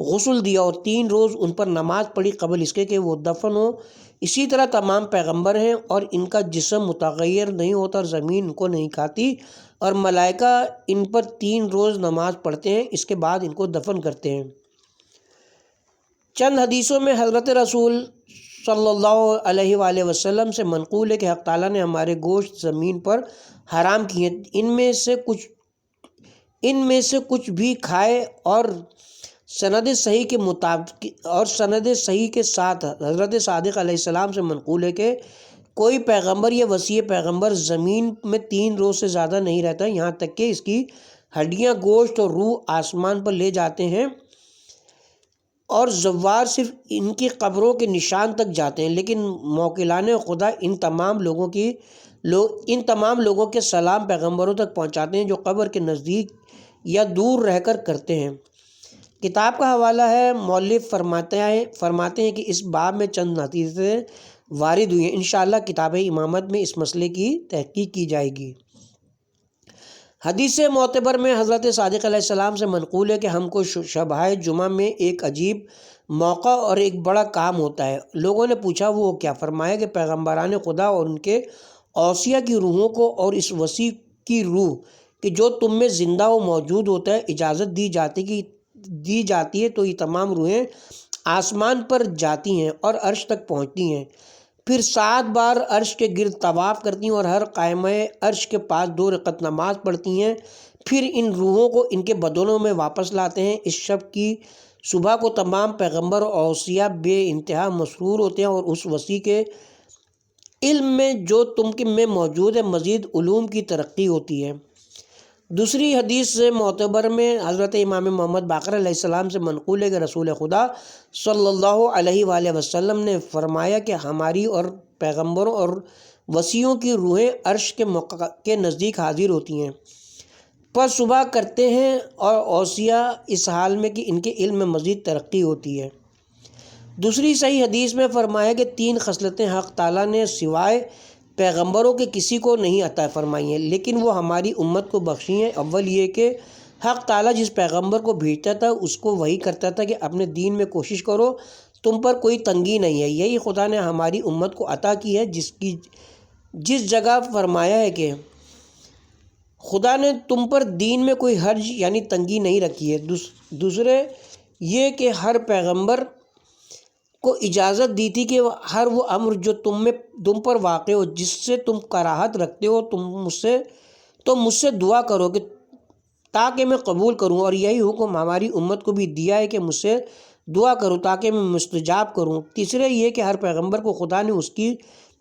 غسل دیا اور 3 روز ان پر نماز پڑھی قبل اس کے کہ وہ دفن ہو۔ اسی طرح تمام پیغمبر ہیں اور ان کا جسم متغیر نہیں ہوتا اور زمین ان کو نہیں کھاتی اور ملائکہ ان پر 3 روز نماز پڑھتے ہیں، اس کے بعد ان کو دفن کرتے ہیں۔ چند حدیثوں میں حضرت رسول صلی اللہ علیہ وآلہ وسلم سے منقول ہے کہ حق تعالیٰ نے ہمارے گوشت زمین پر حرام کیے، ان میں سے کچھ بھی کھائے، اور سند صحیح کے ساتھ حضرت صادق علیہ السلام سے منقول ہے کہ کوئی پیغمبر یا وصی پیغمبر زمین میں 3 روز سے زیادہ نہیں رہتا یہاں تک کہ اس کی ہڈیاں، گوشت اور روح آسمان پر لے جاتے ہیں اور زوار صرف ان کی قبروں کے نشان تک جاتے ہیں، لیکن موکلان خدا ان تمام لوگوں کے سلام پیغمبروں تک پہنچاتے ہیں جو قبر کے نزدیک یا دور رہ کر کرتے ہیں۔ کتاب کا حوالہ ہے، مؤلف فرماتے ہیں کہ اس باب میں چند حدیثیں وارد ہوئی ہیں، انشاءاللہ کتاب امامت میں اس مسئلے کی تحقیق کی جائے گی۔ حدیث معتبر میں حضرت صادق علیہ السلام سے منقول ہے کہ ہم کو شبہ جمعہ میں ایک عجیب موقع اور ایک بڑا کام ہوتا ہے۔ لوگوں نے پوچھا وہ کیا؟ فرمایا کہ پیغمبران خدا اور ان کے اوصیاء کی روحوں کو اور اس وصی کی روح کہ جو تم میں زندہ و موجود ہوتا ہے اجازت دی جاتی ہے تو یہ تمام روحیں آسمان پر جاتی ہیں اور عرش تک پہنچتی ہیں، پھر 7 بار عرش کے گرد طواف کرتی ہیں اور ہر قائمہ عرش کے پاس 2 رکعت نماز پڑھتی ہیں، پھر ان روحوں کو ان کے بدنوں میں واپس لاتے ہیں۔ اس شب کی صبح کو تمام پیغمبر اور اوصیاء بے انتہا مسرور ہوتے ہیں اور اس وصی کے علم میں جو تم میں موجود ہے مزید علوم کی ترقی ہوتی ہے۔ دوسری حدیث سے معتبر میں حضرت امام محمد باقر علیہ السلام سے منقول ہے کہ رسول خدا صلی اللہ علیہ وآلہ وسلم نے فرمایا کہ ہماری اور پیغمبروں اور وصیوں کی روحیں عرش کے نزدیک حاضر ہوتی ہیں، پس صبح کرتے ہیں اور اوصیاء اس حال میں کہ ان کے علم میں مزید ترقی ہوتی ہے۔ دوسری صحیح حدیث میں فرمایا کہ 3 خصلتیں حق تعالیٰ نے سوائے پیغمبروں کے کسی کو نہیں عطا فرمائی ہیں لیکن وہ ہماری امت کو بخشی ہیں۔ اول یہ کہ حق تعالیٰ جس پیغمبر کو بھیجتا تھا اس کو وہی کرتا تھا کہ اپنے دین میں کوشش کرو، تم پر کوئی تنگی نہیں ہے۔ یہی خدا نے ہماری امت کو عطا کی ہے، جس جگہ فرمایا ہے کہ خدا نے تم پر دین میں کوئی حرج یعنی تنگی نہیں رکھی ہے۔ دوسرے یہ کہ ہر پیغمبر کو اجازت دی تھی کہ ہر وہ امر جو تم پر واقع ہو جس سے تم کراہت رکھتے ہو تم مجھ سے دعا کرو کہ تاکہ میں قبول کروں، اور یہی حکم ہماری امت کو بھی دیا ہے کہ مجھ سے دعا کرو تاکہ میں مستجاب کروں۔ تیسرے یہ کہ ہر پیغمبر کو خدا نے اس کی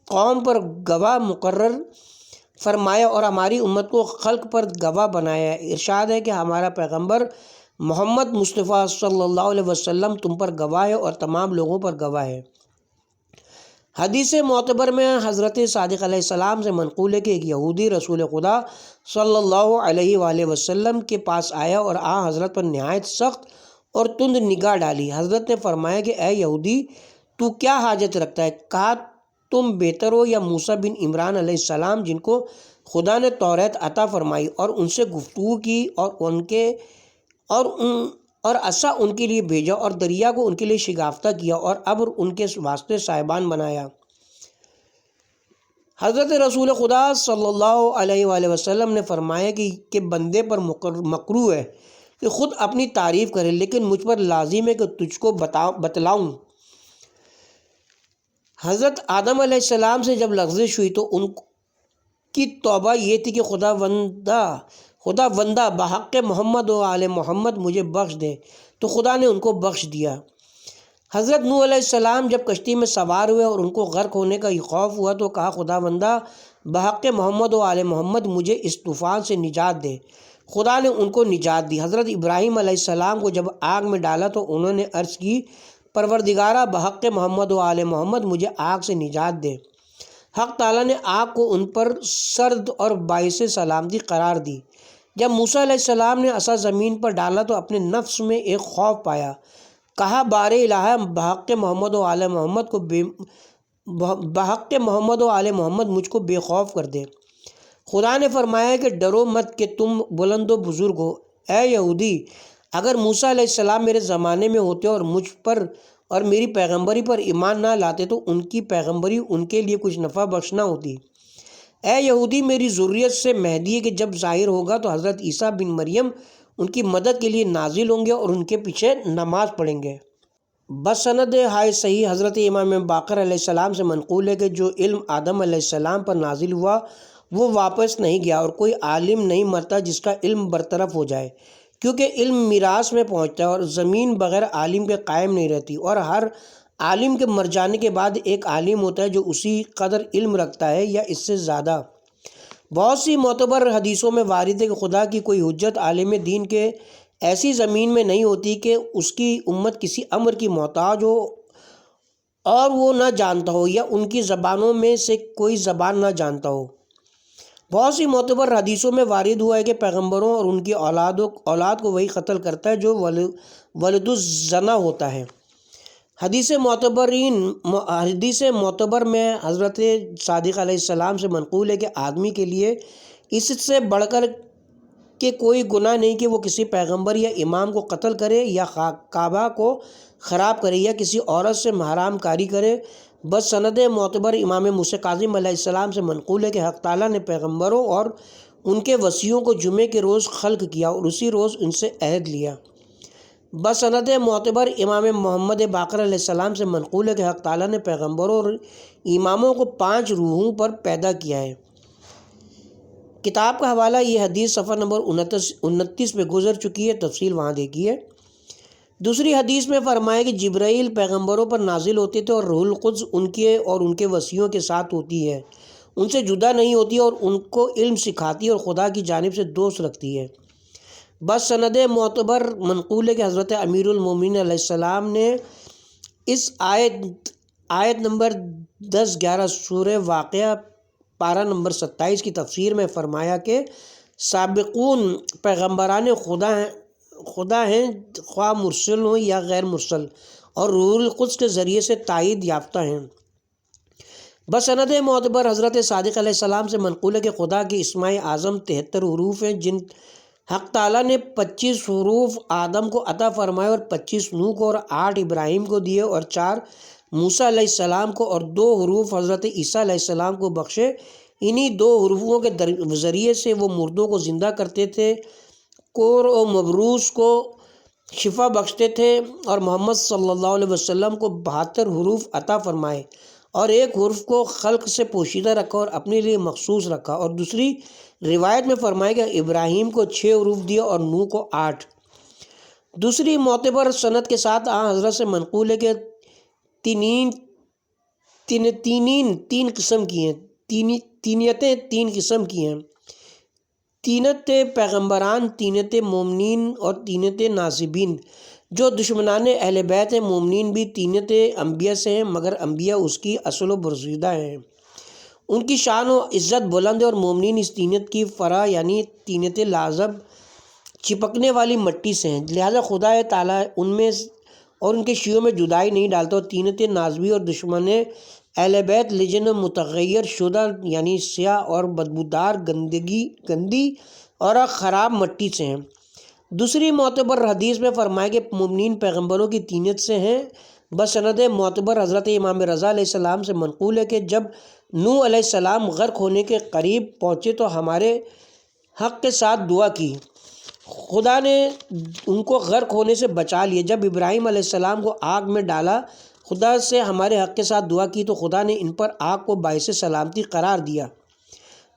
قوم پر گواہ مقرر فرمایا اور ہماری امت کو خلق پر گواہ بنایا ہے۔ ارشاد ہے کہ ہمارا پیغمبر محمد مصطفیٰ صلی اللہ علیہ وسلم تم پر گواہ ہے اور تمام لوگوں پر گواہ ہے۔ حدیث معتبر میں حضرت صادق علیہ السلام سے منقول ہے کہ ایک یہودی رسول خدا صلی اللہ علیہ وآلہ وسلم کے پاس آیا اور حضرت پر نہایت سخت اور تند نگاہ ڈالی۔ حضرت نے فرمایا کہ اے یہودی، تو کیا حاجت رکھتا ہے؟ کہا تم بہتر ہو یا موسیٰ بن عمران علیہ السلام جن کو خدا نے توریت عطا فرمائی اور ان سے گفتگو کی اور عصا ان کے لیے بھیجا اور دریا کو ان کے لیے شگافتہ کیا اور ابر ان کے واسطے سائبان بنایا۔ حضرت رسول خدا صلی اللہ علیہ وآلہ وسلم نے فرمایا کہ بندے پر مکروہ ہے کہ خود اپنی تعریف کرے، لیکن مجھ پر لازم ہے کہ تجھ کو بتلاؤں۔ حضرت آدم علیہ السلام سے جب لغزش ہوئی تو ان کی توبہ یہ تھی کہ خدا بندہ بحق محمد و آل محمد مجھے بخش دے، تو خدا نے ان کو بخش دیا۔ حضرت نوح علیہ السلام جب کشتی میں سوار ہوئے اور ان کو غرق ہونے کا خوف ہوا تو کہا خدا بندہ بحق محمد و آل محمد مجھے اس طوفان سے نجات دے، خدا نے ان کو نجات دی۔ حضرت ابراہیم علیہ السلام کو جب آگ میں ڈالا تو انہوں نے عرض کی پروردگارہ بحق محمد و آل محمد مجھے آگ سے نجات دے۔ حق تعالیٰ نے آگ کو ان پر سرد اور باعث سلامتی قرار دی۔ جب موسیٰ علیہ السلام نے عصا زمین پر ڈالا تو اپنے نفس میں ایک خوف پایا، کہا بار الہ بحق محمد و آل محمد مجھ کو بے خوف کر دے۔ خدا نے فرمایا کہ ڈرو مت کہ تم بلند و بزرگ ہو۔ اے یہودی، اگر موسیٰ علیہ السلام میرے زمانے میں ہوتے اور مجھ پر اور میری پیغمبری پر ایمان نہ لاتے تو ان کی پیغمبری ان کے لیے کچھ نفع بخش نہ ہوتی۔ اے یہودی، میری ذریت سے مہدی کہ جب ظاہر ہوگا تو حضرت عیسیٰ بن مریم ان کی مدد کے لیے نازل ہوں گے اور ان کے پیچھے نماز پڑھیں گے۔ بسند ہائے صحیح حضرت امام باقر علیہ السلام سے منقول ہے کہ جو علم آدم علیہ السلام پر نازل ہوا وہ واپس نہیں گیا، اور کوئی عالم نہیں مرتا جس کا علم برطرف ہو جائے، کیونکہ علم میراث میں پہنچتا ہے اور زمین بغیر عالم کے قائم نہیں رہتی، اور ہر عالم کے مر جانے کے بعد ایک عالم ہوتا ہے جو اسی قدر علم رکھتا ہے یا اس سے زیادہ۔ بہت سی معتبر حدیثوں میں وارد ہے کہ خدا کی کوئی حجت عالم دین کے ایسی زمین میں نہیں ہوتی کہ اس کی امت کسی امر کی محتاج ہو اور وہ نہ جانتا ہو، یا ان کی زبانوں میں سے کوئی زبان نہ جانتا ہو۔ بہت سی معتبر حدیثوں میں وارد ہوا ہے کہ پیغمبروں اور ان کی اولاد کو وہی قتل کرتا ہے جو ولد الزنا ہوتا ہے۔ حدیث معتبر میں حضرت صادق علیہ السلام سے منقول ہے کہ آدمی کے لیے اس سے بڑھ کر کہ کوئی گناہ نہیں کہ وہ کسی پیغمبر یا امام کو قتل کرے، یا کعبہ کو خراب کرے، یا کسی عورت سے حرام کاری کرے۔ بس سند معتبر امام موسیٰ کاظم علیہ السلام سے منقول ہے کہ حق تعالیٰ نے پیغمبروں اور ان کے وصیوں کو جمعے کے روز خلق کیا اور اسی روز ان سے عہد لیا۔ بس سند معتبر امام محمد باقر علیہ السلام سے منقول ہے کہ حق تعالیٰ نے پیغمبروں اور اماموں کو 5 روحوں پر پیدا کیا ہے۔ کتاب کا حوالہ یہ حدیث صفحہ نمبر 29 پہ گزر چکی ہے، تفصیل وہاں دیکھیے۔ دوسری حدیث میں فرمایا کہ جبرائیل پیغمبروں پر نازل ہوتے تھے اور روح القدس ان کے وصیوں کے ساتھ ہوتی ہے، ان سے جدا نہیں ہوتی اور ان کو علم سکھاتی اور خدا کی جانب سے دوست رکھتی ہے۔ بس سند معتبر منقول ہے کہ حضرت امیر المومنین علیہ السلام نے اس آیت نمبر 10-11 سورہ واقعہ پارہ نمبر 27 کی تفسیر میں فرمایا کہ سابقون پیغمبران خدا ہیں، خواہ مرسل ہوں یا غیر مرسل، اور روح القدس کے ذریعے سے تائید یافتہ ہیں۔ بسند معتبر حضرت صادق علیہ السلام سے منقول ہے کہ خدا کے اسماء اعظم 73 حروف ہیں، جن حق تعالیٰ نے 25 حروف آدم کو عطا فرمائے اور 25 نوح کو اور 8 ابراہیم کو دیے اور 4 موسیٰ علیہ السلام کو اور 2 حروف حضرت عیسیٰ علیہ السلام کو بخشے۔ انہی 2 حروفوں کے ذریعے سے وہ مردوں کو زندہ کرتے تھے، کور و مبروس کو شفا بخشتے تھے، اور محمد صلی اللہ علیہ وسلم کو 72 حروف عطا فرمائے اور ایک حرف کو خلق سے پوشیدہ رکھا اور اپنے لیے مخصوص رکھا، اور دوسری روایت میں فرمایا کہ ابراہیم کو 6 حروف دیے اور نوح کو 8۔ دوسری معتبر سند کے ساتھ حضرت سے منقول ہے کہ تین قسم کی ہیں، تینیتیں تین قسم کی ہیں، تینت پیغمبران، تینت مومنین اور تینت ناصبین۔ جو دشمنان اہل بیت ہیں، مومنین بھی تینت انبیاء سے ہیں مگر انبیاء اس کی اصل و برگزیدہ ہیں، ان کی شان و عزت بلند ہے، اور مومنین اس تینت کی فرع یعنی تینت لازب چپکنے والی مٹی سے ہیں، لہذا خدا تعالیٰ ان میں اور ان کے شیعوں میں جدائی نہیں ڈالتا، اور تینت نازبی اور دشمن اہل بیت لجن متغیر شدہ یعنی سیاہ اور بدبودار گندی اور خراب مٹی سے ہیں۔ دوسری معتبر حدیث میں فرمایا کہ مومنین پیغمبروں کی تینت سے ہیں۔ بسند معتبر حضرت امام رضا علیہ السلام سے منقول ہے کہ جب نوح علیہ السلام غرق ہونے کے قریب پہنچے تو ہمارے حق کے ساتھ دعا کی، خدا نے ان کو غرق ہونے سے بچا لیا۔ جب ابراہیم علیہ السلام کو آگ میں ڈالا، خدا سے ہمارے حق کے ساتھ دعا کی تو خدا نے ان پر آگ کو باعث سلامتی قرار دیا۔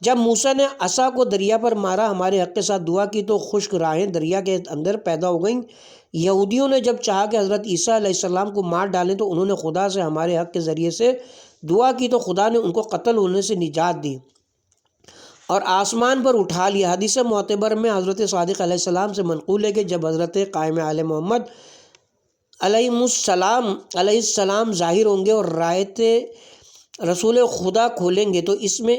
جب موسیٰ نے عصا کو دریا پر مارا، ہمارے حق کے ساتھ دعا کی تو خشک راہیں دریا کے اندر پیدا ہو گئیں۔ یہودیوں نے جب چاہا کہ حضرت عیسیٰ علیہ السلام کو مار ڈالیں تو انہوں نے خدا سے ہمارے حق کے ذریعے سے دعا کی تو خدا نے ان کو قتل ہونے سے نجات دی اور آسمان پر اٹھا لیا۔ حدیث معتبر میں حضرت صادق علیہ السلام سے منقول ہے کہ جب حضرت قائم آل محمد علیہ السلام ظاہر ہوں گے اور رایت رسول خدا کھولیں گے تو اس میں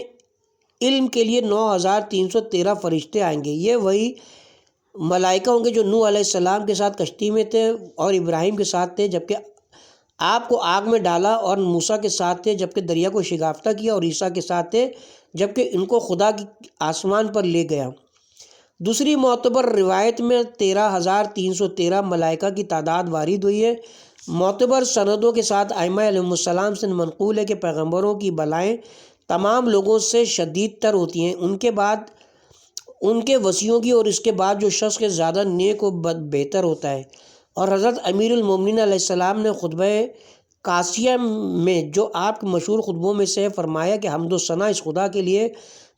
علم کے لیے 9313 فرشتے آئیں گے۔ یہ وہی ملائکہ ہوں گے جو نوح علیہ السلام کے ساتھ کشتی میں تھے اور ابراہیم کے ساتھ تھے جبکہ آپ کو آگ میں ڈالا، اور موسیٰ کے ساتھ تھے جبکہ دریا کو شگافتہ کیا، اور عیسیٰ کے ساتھ تھے جبکہ ان کو خدا کی آسمان پر لے گیا۔ دوسری معتبر روایت میں 13,313 ملائکہ کی تعداد وارد ہوئی ہے۔ معتبر سندوں کے ساتھ ائمہ علیہم السلام سے منقول ہے کہ پیغمبروں کی بلائیں تمام لوگوں سے شدید تر ہوتی ہیں، ان کے بعد ان کے وصیوں کی، اور اس کے بعد جو شخص کے زیادہ نیک و بہتر ہوتا ہے۔ اور حضرت امیر المومنین علیہ السلام نے خطبہ قاسیہ میں جو آپ کے مشہور خطبوں میں سے فرمایا کہ حمد و ثنا اس خدا کے لیے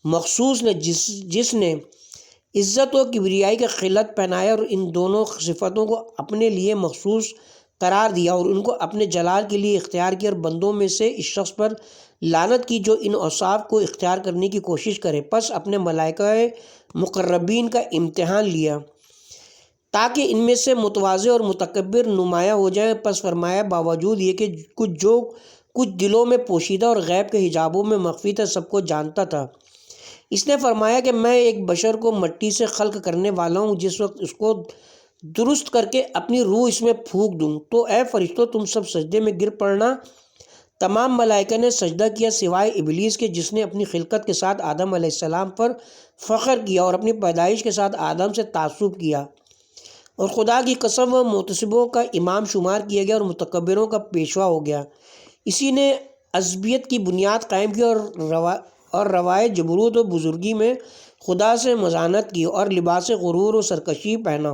مخصوص نے جس نے عزت و کبریائی کا خلعت پہنایا اور ان دونوں صفتوں کو اپنے لیے مخصوص قرار دیا اور ان کو اپنے جلال کے لیے اختیار کیا، اور بندوں میں سے اس شخص پر لعنت کی جو ان اوصاف کو اختیار کرنے کی کوشش کرے۔ پس اپنے ملائکہ مقربین کا امتحان لیا تاکہ ان میں سے متواضع اور متکبر نمایاں ہو جائے۔ پس فرمایا باوجود یہ کہ کچھ دلوں میں پوشیدہ اور غیب کے حجابوں میں مخفی تھا، سب کو جانتا تھا، اس نے فرمایا کہ میں ایک بشر کو مٹی سے خلق کرنے والا ہوں، جس وقت اس کو درست کر کے اپنی روح اس میں پھونک دوں تو اے فرشتوں تم سب سجدے میں گر پڑنا۔ تمام ملائکہ نے سجدہ کیا سوائے ابلیس کے، جس نے اپنی خلقت کے ساتھ آدم علیہ السلام پر فخر کیا اور اپنی پیدائش کے ساتھ آدم سے تعصب کیا، اور خدا کی قسم و محتسبوں کا امام شمار کیا گیا اور متکبروں کا پیشوا ہو گیا۔ اسی نے عصبیت کی بنیاد قائم کی اور روائے جبروت و بزرگی میں خدا سے مذاہنت کی اور لباس غرور و سرکشی پہنا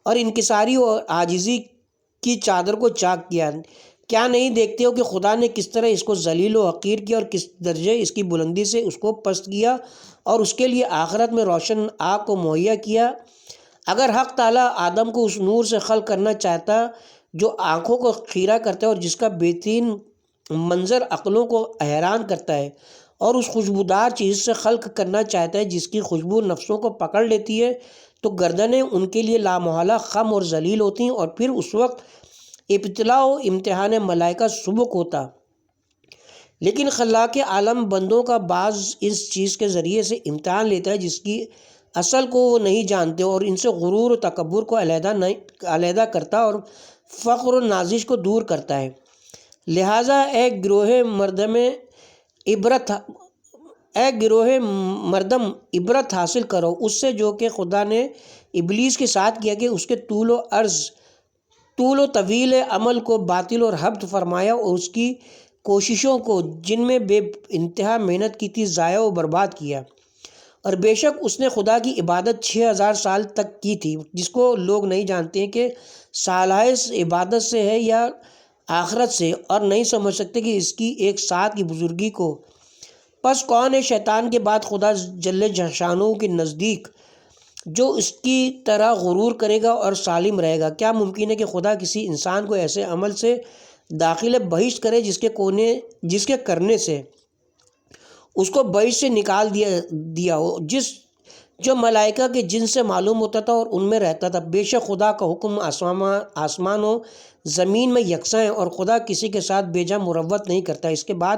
اور انکساری و عاجزی کی چادر کو چاک کیا۔ کیا نہیں دیکھتے ہو کہ خدا نے کس طرح اس کو ذلیل و حقیر کیا اور کس درجے اس کی بلندی سے اس کو پست کیا اور اس کے لیے آخرت میں روشن آگ کو مہیا کیا۔ اگر حق تعالیٰ آدم کو اس نور سے خلق کرنا چاہتا جو آنکھوں کو خیرہ کرتا ہے اور جس کا بہترین منظر عقلوں کو حیران کرتا ہے، اور اس خوشبودار چیز سے خلق کرنا چاہتا ہے جس کی خوشبو نفسوں کو پکڑ لیتی ہے، تو گردنیں ان کے لیے لامحالہ خم اور ذلیل ہوتی ہیں، اور پھر اس وقت ابتلاء و امتحان ملائکہ سبک ہوتا۔ لیکن خلاق عالم بندوں کا بعض اس چیز کے ذریعے سے امتحان لیتا ہے جس کی اصل کو وہ نہیں جانتے، اور ان سے غرور و تکبر کو علیحدہ کرتا اور فخر و نازش کو دور کرتا ہے۔ لہٰذا اے گروہ مردم عبرت حاصل کرو اس سے جو کہ خدا نے ابلیس کے ساتھ کیا کہ اس کے طول و طویل عمل کو باطل اور حبط فرمایا اور اس کی کوششوں کو جن میں بے انتہا محنت کی تھی ضائع و برباد کیا۔ اور بے شک اس نے خدا کی عبادت 6000 سال تک کی تھی، جس کو لوگ نہیں جانتے ہیں کہ سالہائے عبادت سے ہے یا آخرت سے، اور نہیں سمجھ سکتے کہ اس کی ایک ساتھ کی بزرگی کو۔ پس کون ہے شیطان کے بعد خدا جل شانہ کے نزدیک جو اس کی طرح غرور کرے گا اور سالم رہے گا؟ کیا ممکن ہے کہ خدا کسی انسان کو ایسے عمل سے داخل بہشت کرے جس کے کرنے سے اس کو بہشت سے نکال دیا ہو، جو ملائکہ کے جن سے معلوم ہوتا تھا اور ان میں رہتا تھا۔ بے شک خدا کا حکم آسمان و زمین میں یکساں ہے اور خدا کسی کے ساتھ بیجا مروت نہیں کرتا۔ اس کے بعد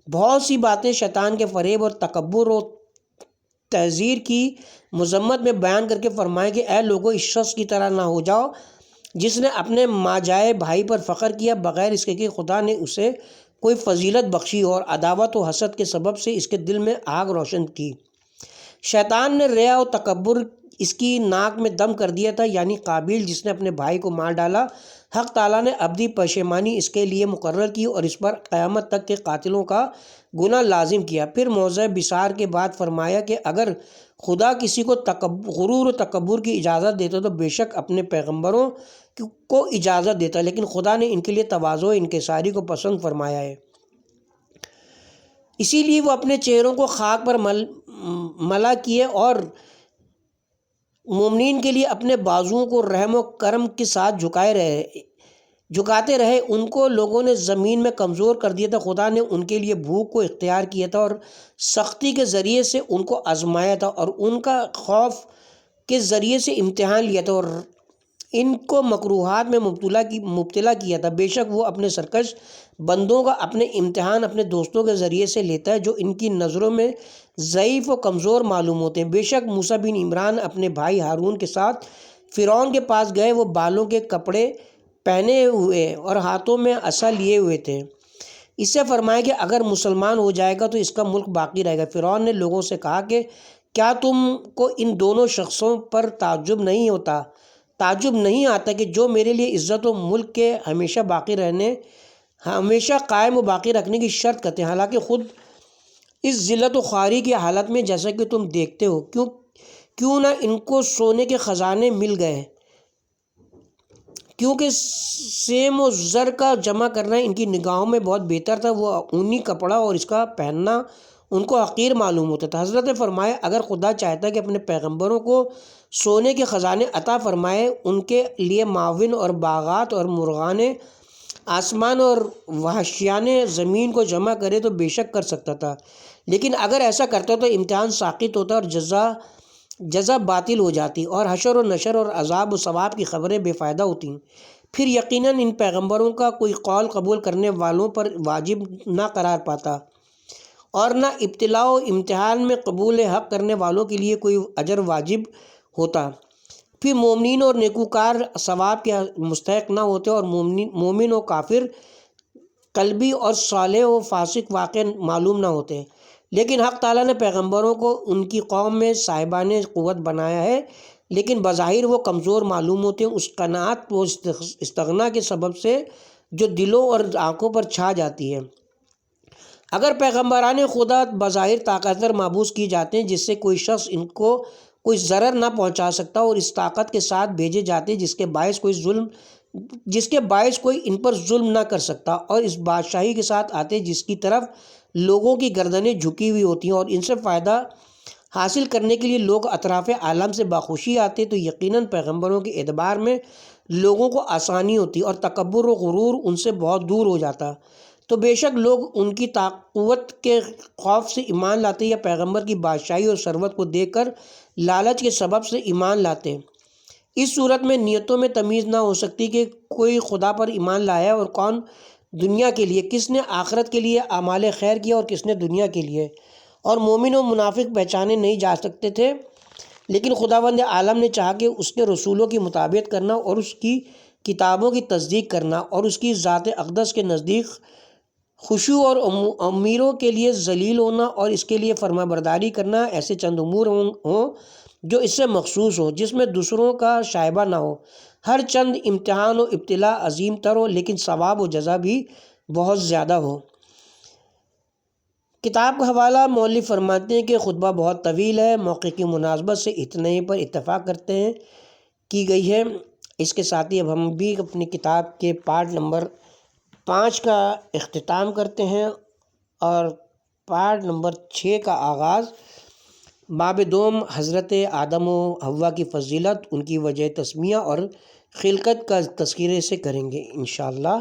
بہت سی باتیں شیطان کے فریب اور تکبر و تحذیر کی مذمت میں بیان کر کے فرمائے کہ اے لوگو، اس شخص کی طرح نہ ہو جاؤ جس نے اپنے ماجائے بھائی پر فخر کیا بغیر اس کے کہ خدا نے اسے کوئی فضیلت بخشی اور عداوت و حسد کے سبب سے اس کے دل میں آگ روشن کی۔ شیطان نے ریا و تکبر اس کی ناک میں دم کر دیا تھا، یعنی قابیل جس نے اپنے بھائی کو مار ڈالا۔ حق تعالیٰ نے ابدی پشیمانی اس کے لیے مقرر کی اور اس پر قیامت تک کے قاتلوں کا گناہ لازم کیا۔ پھر موضع بصار کے بعد فرمایا کہ اگر خدا کسی کو غرور و تکبر کی اجازت دیتا تو بے شک اپنے پیغمبروں کو اجازت دیتا، لیکن خدا نے ان کے لیے تواضع و انکساری کو پسند فرمایا ہے، اسی لیے وہ اپنے چہروں کو خاک پر ملا کیے اور مومنین کے لیے اپنے بازوؤں کو رحم و کرم کے ساتھ جھکاتے رہے۔ ان کو لوگوں نے زمین میں کمزور کر دیا تھا، خدا نے ان کے لیے بھوک کو اختیار کیا تھا اور سختی کے ذریعے سے ان کو آزمایا تھا اور ان کا خوف کے ذریعے سے امتحان لیا تھا اور ان کو مکروہات میں مبتلا کیا تھا۔ بے شک وہ اپنے سرکش بندوں کا اپنے امتحان اپنے دوستوں کے ذریعے سے لیتا ہے جو ان کی نظروں میں ضعیف و کمزور معلوم ہوتے ہیں۔ بے شک موسیٰ بن عمران اپنے بھائی ہارون کے ساتھ فرعون کے پاس گئے، وہ بالوں کے کپڑے پہنے ہوئے اور ہاتھوں میں عصا لیے ہوئے تھے۔ اس سے فرمایا کہ اگر مسلمان ہو جائے گا تو اس کا ملک باقی رہے گا۔ فرعون نے لوگوں سے کہا کہ کیا تم کو ان دونوں شخصوں پر تعجب نہیں آتا کہ جو میرے لیے عزت و ملک کے ہمیشہ قائم و باقی رکھنے کی شرط کرتے ہیں، حالانکہ خود اس ذلت و خواری کی حالت میں جیسا کہ تم دیکھتے ہو۔ کیوں نہ ان کو سونے کے خزانے مل گئے، کیونکہ سیم و زر کا جمع کرنا ان کی نگاہوں میں بہت بہتر تھا، وہ اونی کپڑا اور اس کا پہننا ان کو حقیر معلوم ہوتا تھا۔ حضرت نے فرمایا اگر خدا چاہتا کہ اپنے پیغمبروں کو سونے کے خزانے عطا فرمائے، ان کے لیے معاون اور باغات اور مرغان آسمان اور وحشیان زمین کو جمع کرے تو بے شک کر سکتا تھا، لیکن اگر ایسا کرتا تو امتحان ساقط ہوتا اور جزا باطل ہو جاتی اور حشر و نشر اور عذاب و ثواب کی خبریں بے فائدہ ہوتی۔ پھر یقیناً ان پیغمبروں کا کوئی قول قبول کرنے والوں پر واجب نہ قرار پاتا اور نہ ابتلاء و امتحان میں قبول حق کرنے والوں کے لیے کوئی اجر واجب ہوتا۔ پھر مومنین اور نیکوکار ثواب کے مستحق نہ ہوتے اور مومن و کافر، قلبی اور صالح و فاسق واقع معلوم نہ ہوتے، لیکن حق تعالیٰ نے پیغمبروں کو ان کی قوم میں صاحبان قوت بنایا ہے، لیکن بظاہر وہ کمزور معلوم ہوتے ہیں اس قناعت و استغنا کے سبب سے جو دلوں اور آنکھوں پر چھا جاتی ہے۔ اگر پیغمبران خدا بظاہر طاقتور محسوس کی جاتے ہیں جس سے کوئی شخص ان کو کوئی ضرر نہ پہنچا سکتا اور اس طاقت کے ساتھ بھیجے جاتے جس کے باعث کوئی ان پر ظلم نہ کر سکتا، اور اس بادشاہی کے ساتھ آتے جس کی طرف لوگوں کی گردنیں جھکی ہوئی ہوتی ہیں اور ان سے فائدہ حاصل کرنے کے لیے لوگ اطراف عالم سے باخوشی آتے، تو یقیناً پیغمبروں کے اعتبار میں لوگوں کو آسانی ہوتی اور تکبر و غرور ان سے بہت دور ہو جاتا۔ تو بے شک لوگ ان کی قوت کے خوف سے ایمان لاتے یا پیغمبر کی بادشاہی اور ثروت کو دیکھ کر لالچ کے سبب سے ایمان لاتے۔ اس صورت میں نیتوں میں تمیز نہ ہو سکتی کہ کوئی خدا پر ایمان لایا اور کون دنیا کے لیے، کس نے آخرت کے لیے اعمال خیر کیا اور کس نے دنیا کے لیے، اور مومن و منافق پہچانے نہیں جا سکتے تھے، لیکن خداوند عالم نے چاہا کہ اس کے رسولوں کی مطابقت کرنا اور اس کی کتابوں کی تصدیق کرنا اور اس کی ذات اقدس کے نزدیک خشوع اور امیروں کے لیے ذلیل ہونا اور اس کے لیے فرما برداری کرنا ایسے چند امور ہوں جو اس سے مخصوص ہوں، جس میں دوسروں کا شائبہ نہ ہو۔ ہر چند امتحان و ابتلا عظیم تر ہو، لیکن ثواب و جزا بھی بہت زیادہ ہو۔ کتاب کا حوالہ مؤلف فرماتے ہیں کہ خطبہ بہت طویل ہے، موقع کی مناسبت سے اتنے پر اتفاق کی گئی ہے۔ اس کے ساتھ ہی اب ہم بھی اپنی کتاب کے پارٹ نمبر 5 کا اختتام کرتے ہیں اور پارٹ نمبر 6 کا آغاز باب دوم حضرت آدم و حوا کی فضیلت، ان کی وجہ تسمیہ اور خلقت کا تذکرے سے کریں گے انشاءاللہ۔